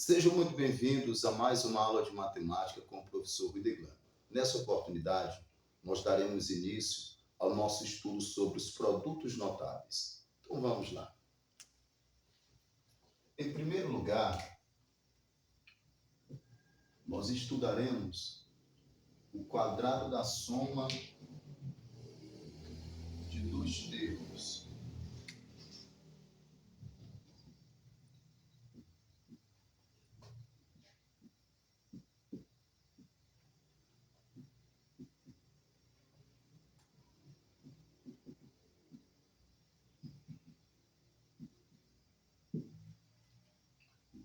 Sejam muito bem-vindos a mais uma aula de matemática com o professor Wideglan. Nessa oportunidade, nós daremos início ao nosso estudo sobre os produtos notáveis. Então vamos lá. Em primeiro lugar, nós estudaremos o quadrado da soma de dois termos.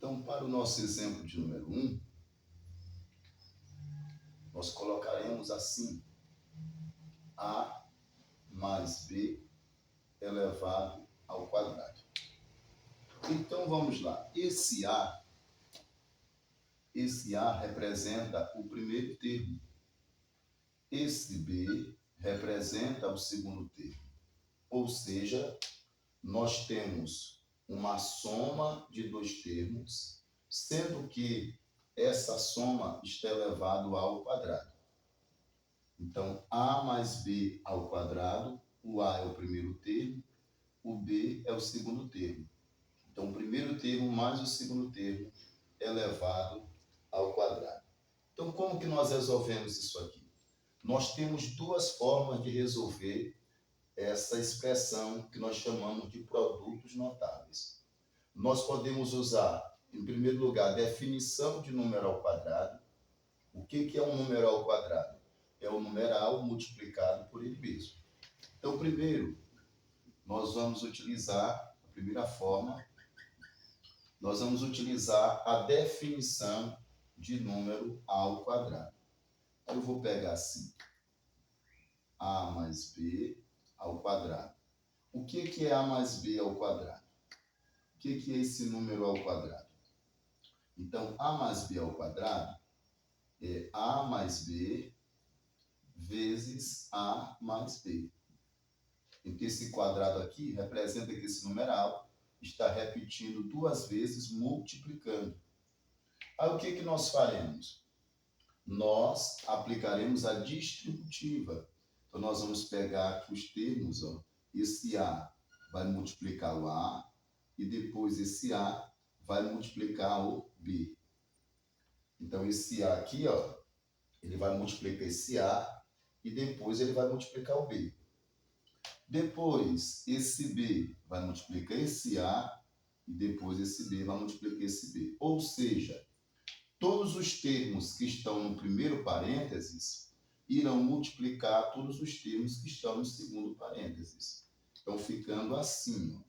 Então, para o nosso exemplo de número 1, nós colocaremos assim: a mais b elevado ao quadrado. Então, vamos lá. Esse A representa o primeiro termo. Esse B representa o segundo termo. Ou seja, nós temos uma soma de dois termos, sendo que essa soma está elevada ao quadrado. Então, A mais B ao quadrado, o A é o primeiro termo, o B é o segundo termo. Então, o primeiro termo mais o segundo termo elevado ao quadrado. Então, como que nós resolvemos isso aqui? Nós temos duas formas de resolver essa expressão que nós chamamos de produtos notáveis. Nós podemos usar, em primeiro lugar, a definição de número ao quadrado. O que é um número ao quadrado? É o numeral multiplicado por ele mesmo. Então, primeiro, nós vamos utilizar a primeira forma. Nós vamos utilizar a definição de número ao quadrado. Eu vou pegar assim: A mais B ao quadrado. O que é A mais B ao quadrado? O que é esse número ao quadrado? Então, A mais B ao quadrado é A mais B vezes A mais B. Então, esse quadrado aqui representa que esse numeral está repetindo duas vezes, multiplicando. Aí, o que nós faremos? Nós aplicaremos a distributiva. Então, nós vamos pegar aqui os termos, ó. Esse A vai multiplicar o A e depois esse A vai multiplicar o B. Então, esse A aqui, ó, ele vai multiplicar esse A e depois ele vai multiplicar o B. Depois, esse B vai multiplicar esse A e depois esse B vai multiplicar esse B. Ou seja, todos os termos que estão no primeiro parênteses irão multiplicar todos os termos que estão no segundo parênteses. Então, ficando assim, ó.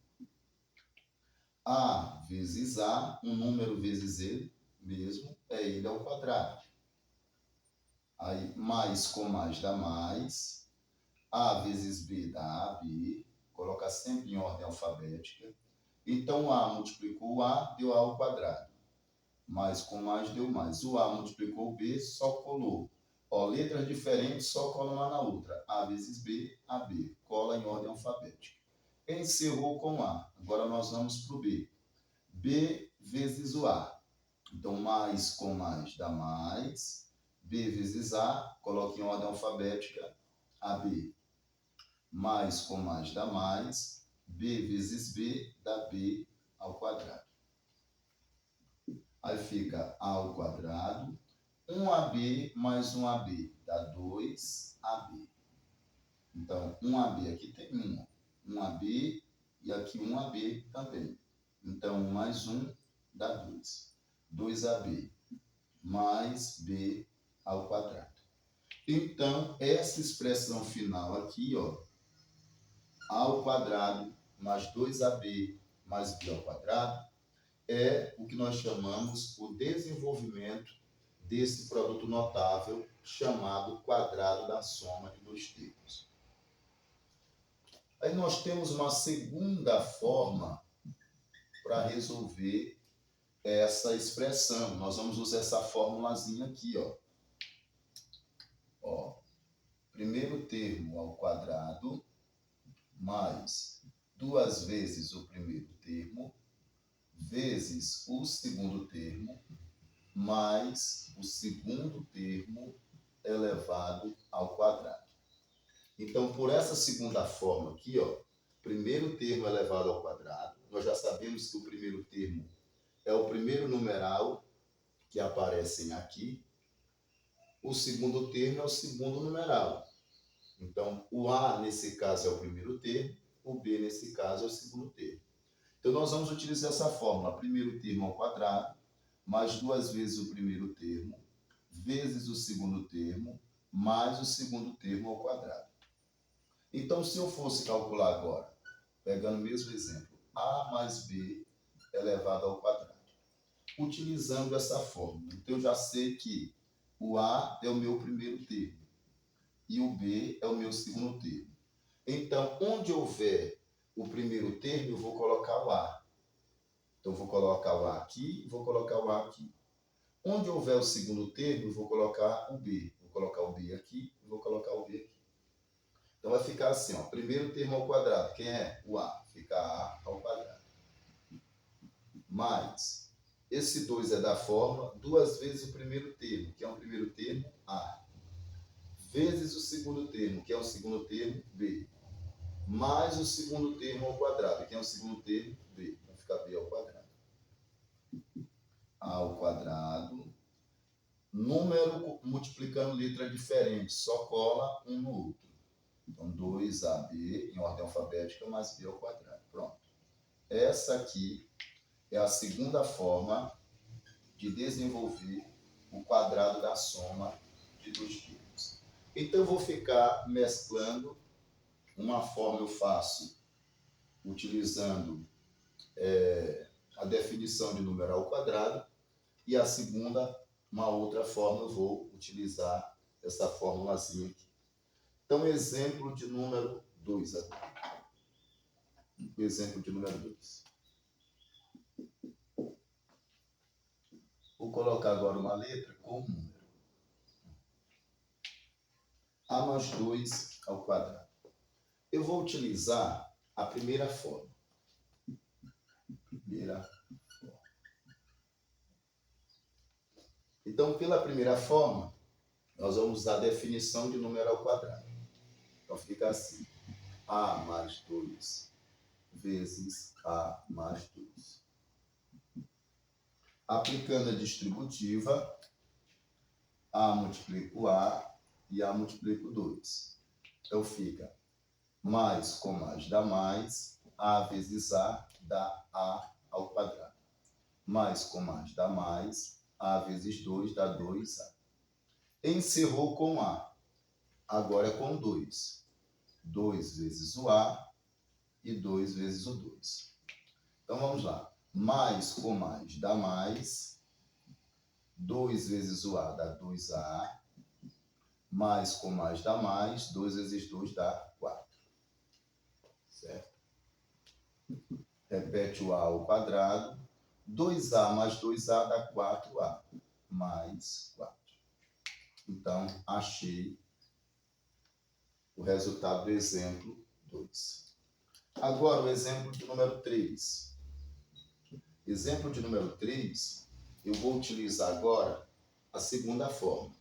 A vezes A, um número vezes ele mesmo, é ele ao quadrado. Aí, mais com mais dá mais. A vezes B dá AB. Coloca sempre em ordem alfabética. Então, A multiplicou o A, deu A ao quadrado. Mais com mais deu mais. O A multiplicou o B, só colou. Ó, letras diferentes, só cola uma na outra. A vezes B, AB. Cola em ordem alfabética. Encerrou com A. Agora nós vamos para o B. B vezes o A. Então, mais com mais dá mais. B vezes A, coloque em ordem alfabética, AB. Mais com mais dá mais. B vezes B dá B ao quadrado. Aí fica A ao quadrado. 1AB mais 1AB dá 2AB. Então, 1AB aqui tem 1. 1AB e aqui 1AB também. Então, 1 mais 1 dá 2. 2AB mais B ao quadrado. Então, essa expressão final aqui, ó, A ao quadrado mais 2AB mais B ao quadrado, é o que nós chamamos o desenvolvimento desse produto notável chamado quadrado da soma de dois termos. Aí nós temos uma segunda forma para resolver essa expressão. Nós vamos usar essa formulazinha aqui, ó. Ó, primeiro termo ao quadrado mais duas vezes o primeiro termo vezes o segundo termo mais o segundo termo elevado ao quadrado. Então, por essa segunda forma aqui, ó, primeiro termo elevado ao quadrado, nós já sabemos que o primeiro termo é o primeiro numeral que aparecem aqui, o segundo termo é o segundo numeral. Então, o A, nesse caso, é o primeiro termo, o B, nesse caso, é o segundo termo. Então, nós vamos utilizar essa fórmula, primeiro termo ao quadrado, mais 2 vezes o primeiro termo, vezes o segundo termo, mais o segundo termo ao quadrado. Então, se eu fosse calcular agora, pegando o mesmo exemplo, A mais B elevado ao quadrado, utilizando essa fórmula. Então, eu já sei que o A é o meu primeiro termo e o B é o meu segundo termo. Então, onde houver o primeiro termo, eu vou colocar o A. Então, vou colocar o A aqui e vou colocar o A aqui. Onde houver o segundo termo, eu vou colocar o B. Vou colocar o B aqui e vou colocar o B aqui. Então, vai ficar assim, ó, primeiro termo ao quadrado. Quem é? O A. Fica A ao quadrado. Mais, esse 2 é da forma, 2 vezes o primeiro termo, que é o primeiro termo, A. Vezes o segundo termo, que é o segundo termo, B. Mais o segundo termo ao quadrado, que é o segundo termo, B. Vai ficar B ao quadrado. A ao quadrado. Número multiplicando letra diferente, só cola um no outro. Então, 2AB em ordem alfabética mais B ao quadrado. Pronto. Essa aqui é a segunda forma de desenvolver o quadrado da soma de dois termos. Então, eu vou ficar mesclando. Uma forma eu faço utilizando a definição de número ao quadrado e a segunda, uma outra forma, eu vou utilizar essa formulazinha aqui. Então, exemplo de número 2 agora. Exemplo de número 2. Vou colocar agora uma letra com um número. A mais 2 ao quadrado. Eu vou utilizar a primeira forma. Então, pela primeira forma, nós vamos usar a definição de número ao quadrado. Então, fica assim. A mais 2 vezes A mais 2. Aplicando a distributiva, A multiplica o A e A multiplica o 2. Então, fica mais com mais dá mais, A vezes A dá A ao quadrado. Mais com mais dá mais, A vezes 2 dá 2A. Encerrou com A. Agora é com 2. 2 vezes o A e 2 vezes o 2. Então, vamos lá. Mais com mais dá mais. 2 vezes o A dá 2A. Mais com mais dá mais. 2 vezes 2 dá 4. Certo? Repete o A ao quadrado. 2A mais 2A dá 4A. Mais 4. Então, achei o resultado do exemplo 2. Agora, o exemplo de número 3. Exemplo de número 3, eu vou utilizar agora a segunda forma.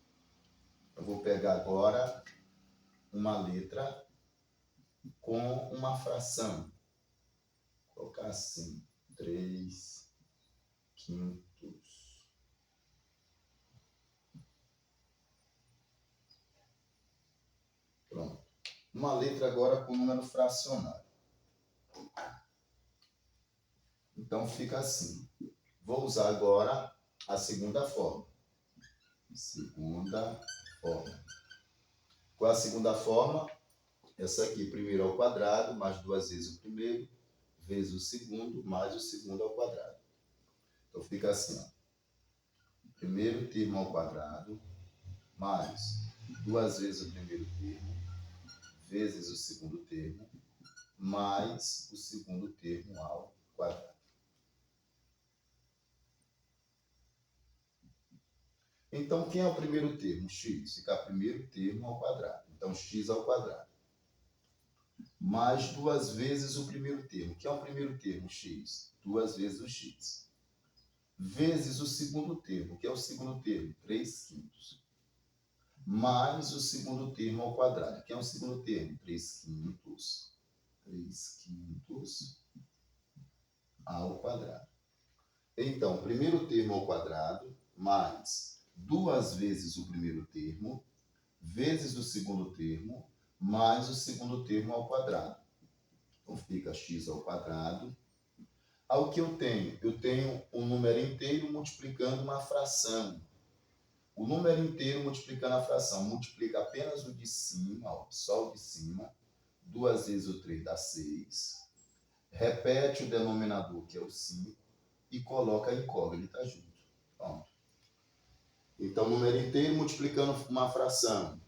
Eu vou pegar agora uma letra com uma fração. Vou colocar assim, 3 quintos. Pronto. Uma letra agora com número fracionário. Então, fica assim. Vou usar agora a segunda forma. Segunda forma. Qual é a segunda forma? Essa aqui, primeiro ao quadrado, mais 2 vezes o primeiro, vezes o segundo, mais o segundo ao quadrado. Então, fica assim, ó. Primeiro termo ao quadrado, mais 2 vezes o primeiro termo, vezes o segundo termo, mais o segundo termo ao quadrado. Então, quem é o primeiro termo? X. Fica primeiro termo ao quadrado. Então, x ao quadrado. mais 2 vezes o primeiro termo. O que é o primeiro termo? X. 2 vezes o x. Vezes o segundo termo. O que é o segundo termo? 3/5. Mais o segundo termo ao quadrado. O que é o segundo termo? 3/5. 3/5 ao quadrado. Então, primeiro termo ao quadrado, mais 2 vezes o primeiro termo, vezes o segundo termo, mais o segundo termo ao quadrado. Então, fica x ao quadrado. Ao que eu tenho? Eu tenho um número inteiro multiplicando uma fração. O número inteiro multiplicando a fração. Multiplica apenas o de cima, ó, só o de cima. 2 vezes o 3 dá 6. Repete o denominador, que é o 5, e coloca a incógnita junto. Pronto. Então, número inteiro multiplicando uma fração.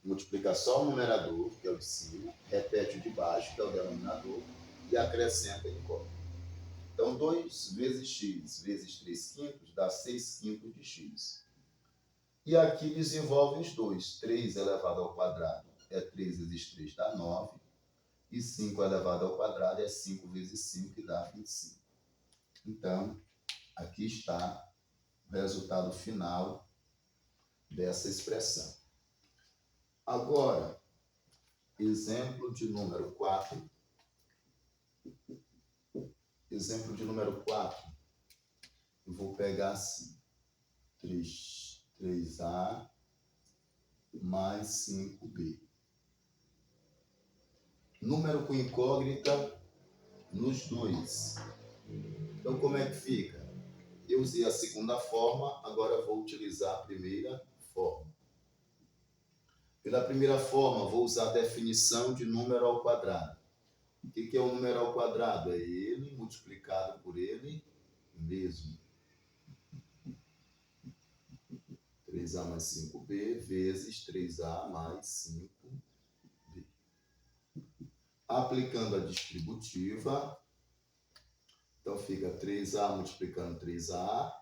Multiplica só o numerador, que é o de cima, repete o de baixo, que é o denominador, e acrescenta a incógnita. Então, 2 vezes x vezes 3/5 dá 6/5 de x. E aqui desenvolve os dois. 3 elevado ao quadrado é 3 vezes 3 dá 9. E 5 elevado ao quadrado é 5 vezes 5, que dá 25. Então, aqui está o resultado final dessa expressão. Agora, exemplo de número 4. Exemplo de número 4. Eu vou pegar assim. 3a mais 5b. Número com incógnita nos dois. Então, como é que fica? Eu usei a segunda forma, agora vou utilizar a primeira forma. Pela primeira forma, vou usar a definição de número ao quadrado. O que é o número ao quadrado? É ele multiplicado por ele mesmo. 3a mais 5b vezes 3a mais 5b. Aplicando a distributiva, então fica 3a multiplicando 3a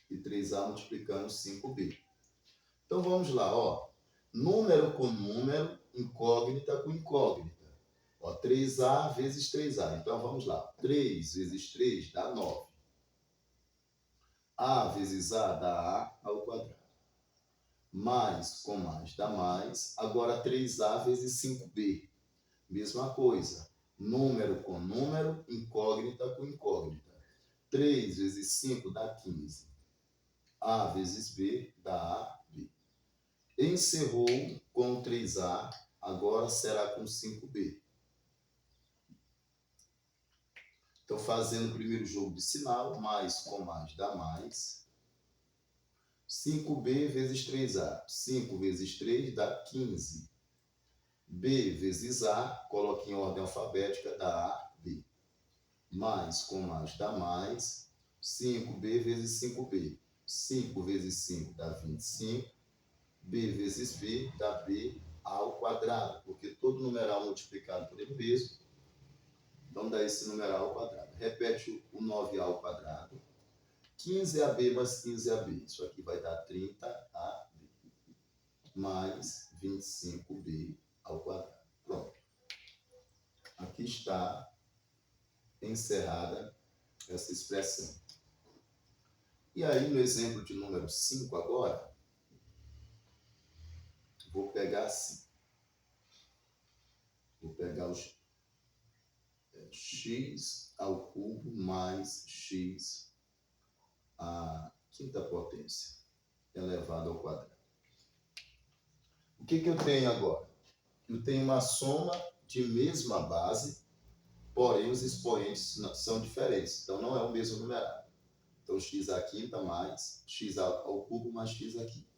e 3a multiplicando 5b. Então vamos lá, ó. Número com número, incógnita com incógnita. Ó, 3a vezes 3a. Então vamos lá. 3 vezes 3 dá 9. A vezes a dá a ao quadrado. Mais com mais dá mais. Agora 3a vezes 5b. Mesma coisa. Número com número, incógnita com incógnita. 3 vezes 5 dá 15. A vezes b dá a, b. Encerrou com 3a, agora será com 5b. Então, fazendo o primeiro jogo de sinal, mais com mais dá mais. 5b vezes 3a. 5 vezes 3 dá 15. B vezes A, coloque em ordem alfabética, dá A, B. Mais com mais dá mais. 5B vezes 5B. 5 vezes 5 dá 25. B vezes B dá B ao quadrado, porque todo numeral multiplicado por ele mesmo, então dá esse numeral ao quadrado. Repete o 9A ao quadrado. 15AB mais 15AB. Isso aqui vai dar 30AB. Mais 25B ao quadrado. Pronto. Aqui está encerrada essa expressão. E aí, no exemplo de número 5 agora, vou pegar assim. Vou pegar os x ao cubo mais x à quinta potência elevado ao quadrado. O que eu tenho agora? Eu tenho uma soma de mesma base, porém os expoentes são diferentes, então não é o mesmo numerário. Então, x à quinta mais x ao cubo mais x à quinta.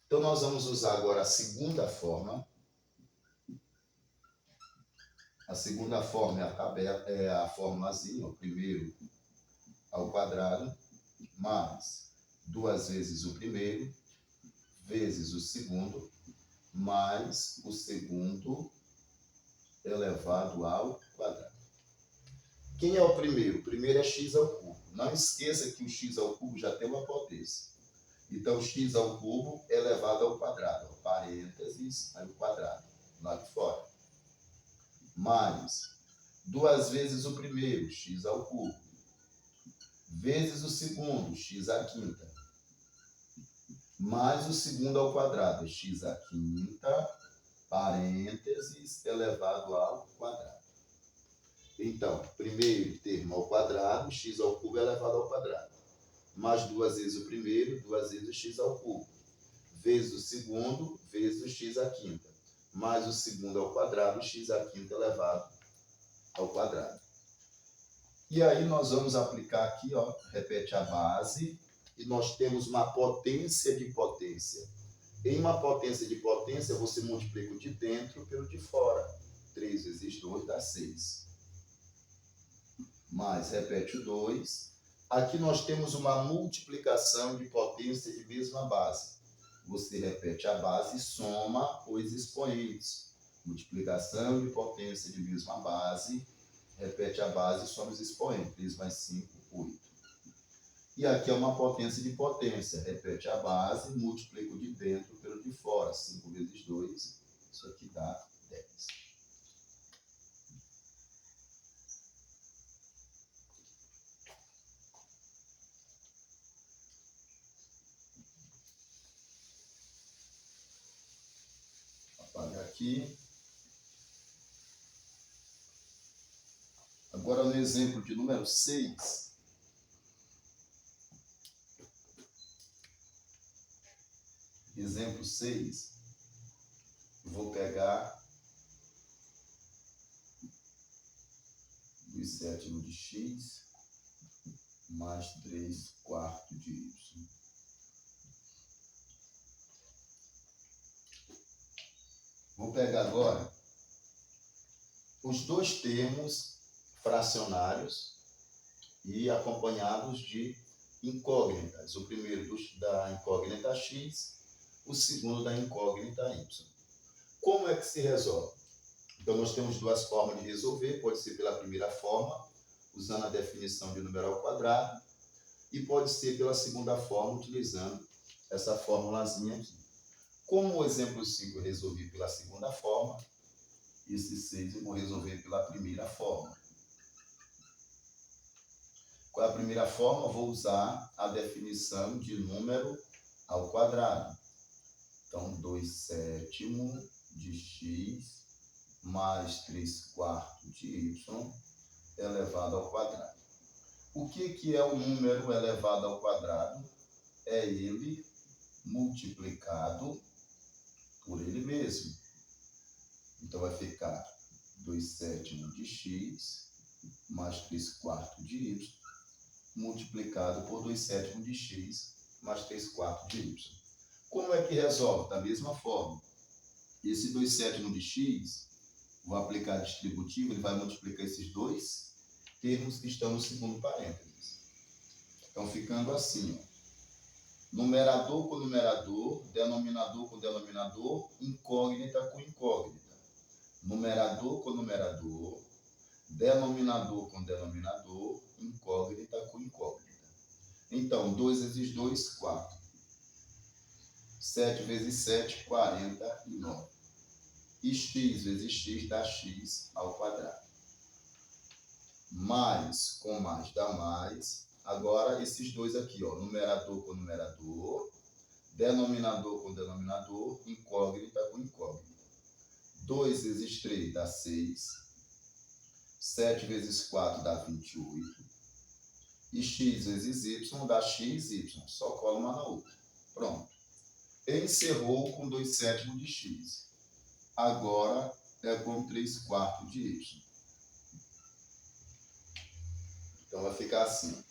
Então, nós vamos usar agora a segunda forma. A segunda forma é a tabela, é a formulazinha, o primeiro ao quadrado, mais 2 vezes o primeiro, vezes o segundo, mais o segundo elevado ao quadrado. Quem é o primeiro? O primeiro é x ao cubo. Não esqueça que o x ao cubo já tem uma potência. Então, x ao cubo elevado ao quadrado. Parênteses, aí o quadrado, lá de fora. mais 2 vezes o primeiro, x ao cubo, vezes o segundo, x à quinta, mais o segundo ao quadrado, x à quinta, parênteses, elevado ao quadrado. Então, primeiro termo ao quadrado, x ao cubo elevado ao quadrado. Mais 2 vezes o primeiro, 2 vezes o x ao cubo. Vezes o segundo, vezes o x à quinta. Mais o segundo ao quadrado, x à quinta elevado ao quadrado. E aí nós vamos aplicar aqui, ó, repete a base, e nós temos uma potência de potência. Em uma potência de potência, você multiplica o de dentro pelo de fora. 3 vezes 2 dá 6. Mais, repete o 2. Aqui nós temos uma multiplicação de potência de mesma base. Você repete a base e soma os expoentes. Multiplicação de potência de mesma base. Repete a base e soma os expoentes. 3 mais 5, 8. E aqui é uma potência de potência. Repete a base, multiplica o de dentro pelo de fora. 5 vezes 2, isso aqui dá 10. Apagar aqui. Agora, no exemplo de número 6, exemplo 6, eu vou pegar 2/7 de x mais 3/4 de y. Vou pegar agora os dois termos fracionários e acompanhados de incógnitas. O primeiro da incógnita x, o segundo da incógnita y. Como é que se resolve? Então, nós temos duas formas de resolver. Pode ser pela primeira forma, usando a definição de número ao quadrado, e pode ser pela segunda forma, utilizando essa formulazinha aqui. Como o exemplo 5 eu resolvi pela segunda forma, esse 6 eu vou resolver pela primeira forma. Qual é a primeira forma? Vou usar a definição de número ao quadrado. Então, 2/7 de x mais 3/4 de y elevado ao quadrado. O que é o número elevado ao quadrado? É ele multiplicado por ele mesmo. Então, vai ficar 2/7 de x mais 3/4 de y multiplicado por 2/7 de x mais 3/4 de y. Como é que resolve? Da mesma forma. Esse 2/7 de x, vou aplicar distributivo, ele vai multiplicar esses dois termos que estão no segundo parênteses. Então, ficando assim, ó. Numerador com numerador, denominador com denominador, incógnita com incógnita. Numerador com numerador, denominador com denominador, incógnita com incógnita. Então, 2 vezes 2, 4. 7 vezes 7, 49. E x vezes x dá x ao quadrado. Mais com mais dá mais. Agora, esses dois aqui, ó, numerador com numerador, denominador com denominador, incógnita com incógnita. 2 vezes 3 dá 6. 7 vezes 4 dá 28. E x vezes y dá x, y. Só cola uma na outra. Pronto. Encerrou com 2/7 de x. Agora é com 3/4 de y. Então vai ficar assim.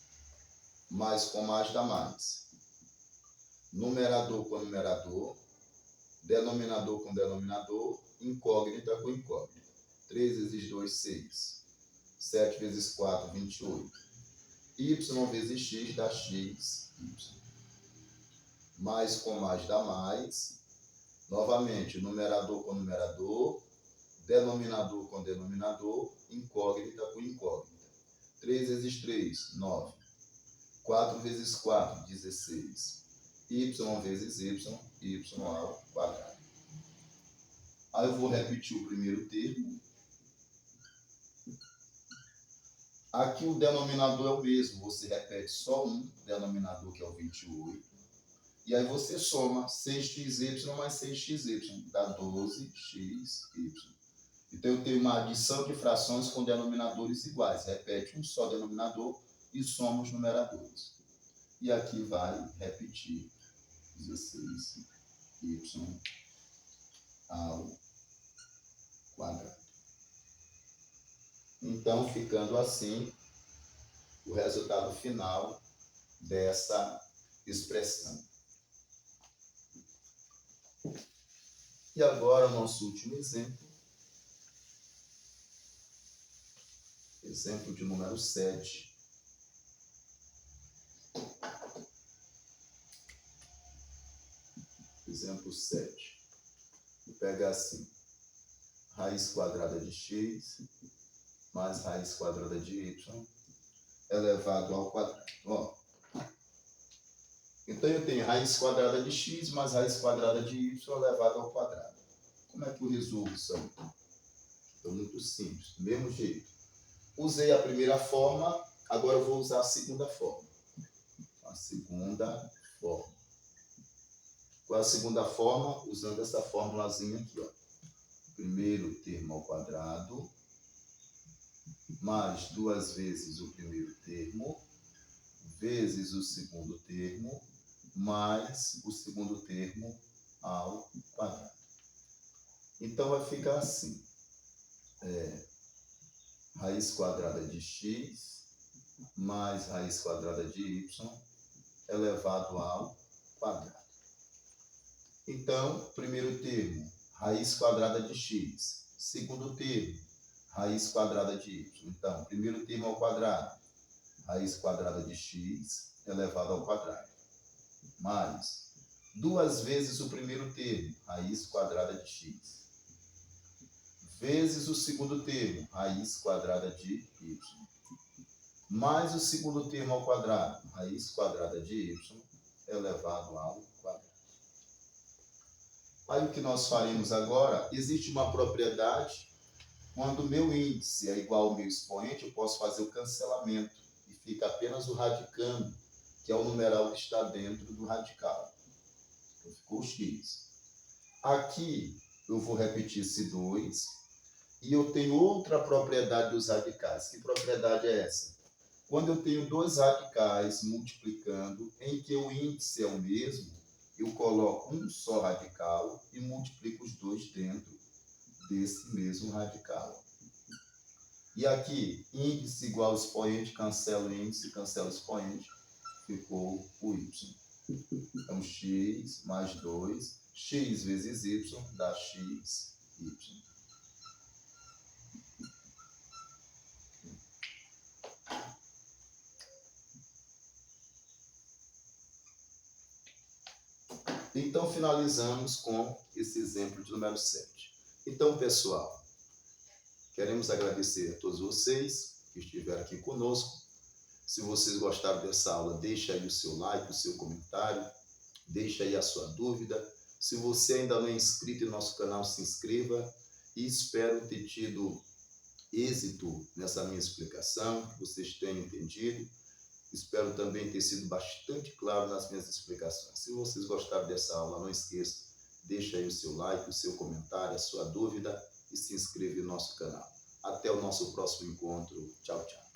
Mais com mais dá mais. Numerador com numerador, denominador com denominador, incógnita com incógnita. 3 vezes 2, 6. 7 vezes 4, 28. Y vezes x dá x, y. Mais com mais dá mais. Novamente, numerador com numerador, denominador com denominador, incógnita com incógnita. 3 vezes 3, 9. 4 vezes 4, 16. Y vezes y, y ao quadrado. Aí eu vou repetir o primeiro termo. Aqui o denominador é o mesmo, você repete só um denominador, que é o 28, e aí você soma 6xy mais 6xy, dá 12xy. Então eu tenho uma adição de frações com denominadores iguais, repete um só denominador e soma os numeradores. E aqui vai repetir 16y ao quadrado. Então, ficando assim, o resultado final dessa expressão. E agora, o nosso último exemplo. Exemplo de número 7. Exemplo 7. Vou pegar assim. Raiz quadrada de x mais raiz quadrada de y elevado ao quadrado. Ó. Então, eu tenho raiz quadrada de x mais raiz quadrada de y elevado ao quadrado. Como é que eu resolvo isso aí? Então, muito simples. Do mesmo jeito. Usei a primeira forma, agora eu vou usar a segunda forma. A segunda forma. Qual é a segunda forma? Usando essa formulazinha aqui, ó. Primeiro termo ao quadrado, mais 2 vezes o primeiro termo, vezes o segundo termo, mais o segundo termo ao quadrado. Então, vai ficar assim. Raiz quadrada de x mais raiz quadrada de y elevado ao quadrado. Então, primeiro termo, raiz quadrada de x. Segundo termo, raiz quadrada de y. Então, primeiro termo ao quadrado, raiz quadrada de x elevado ao quadrado. Mais 2 vezes o primeiro termo, raiz quadrada de x. Vezes o segundo termo, raiz quadrada de y. Mais o segundo termo ao quadrado, raiz quadrada de y elevado ao quadrado. Aí o que nós faremos agora, existe uma propriedade, quando o meu índice é igual ao meu expoente, eu posso fazer o cancelamento e fica apenas o radicando, que é o numeral que está dentro do radical. Então ficou x. Aqui eu vou repetir esse 2 e eu tenho outra propriedade dos radicais. Que propriedade é essa? Quando eu tenho dois radicais multiplicando, em que o índice é o mesmo, eu coloco um só radical e multiplico os dois dentro desse mesmo radical. E aqui, índice igual ao expoente, cancela o índice, cancela o expoente, ficou o y. Então, x mais 2, x vezes y dá x, y. Então, finalizamos com esse exemplo de número 7. Então, pessoal, queremos agradecer a todos vocês que estiveram aqui conosco. Se vocês gostaram dessa aula, deixa aí o seu like, o seu comentário, deixa aí a sua dúvida. Se você ainda não é inscrito em nosso canal, se inscreva. E espero ter tido êxito nessa minha explicação, que vocês tenham entendido. Espero também ter sido bastante claro nas minhas explicações. Se vocês gostaram dessa aula, não esqueça, deixa aí o seu like, o seu comentário, a sua dúvida e se inscreva no nosso canal. Até o nosso próximo encontro. Tchau, tchau.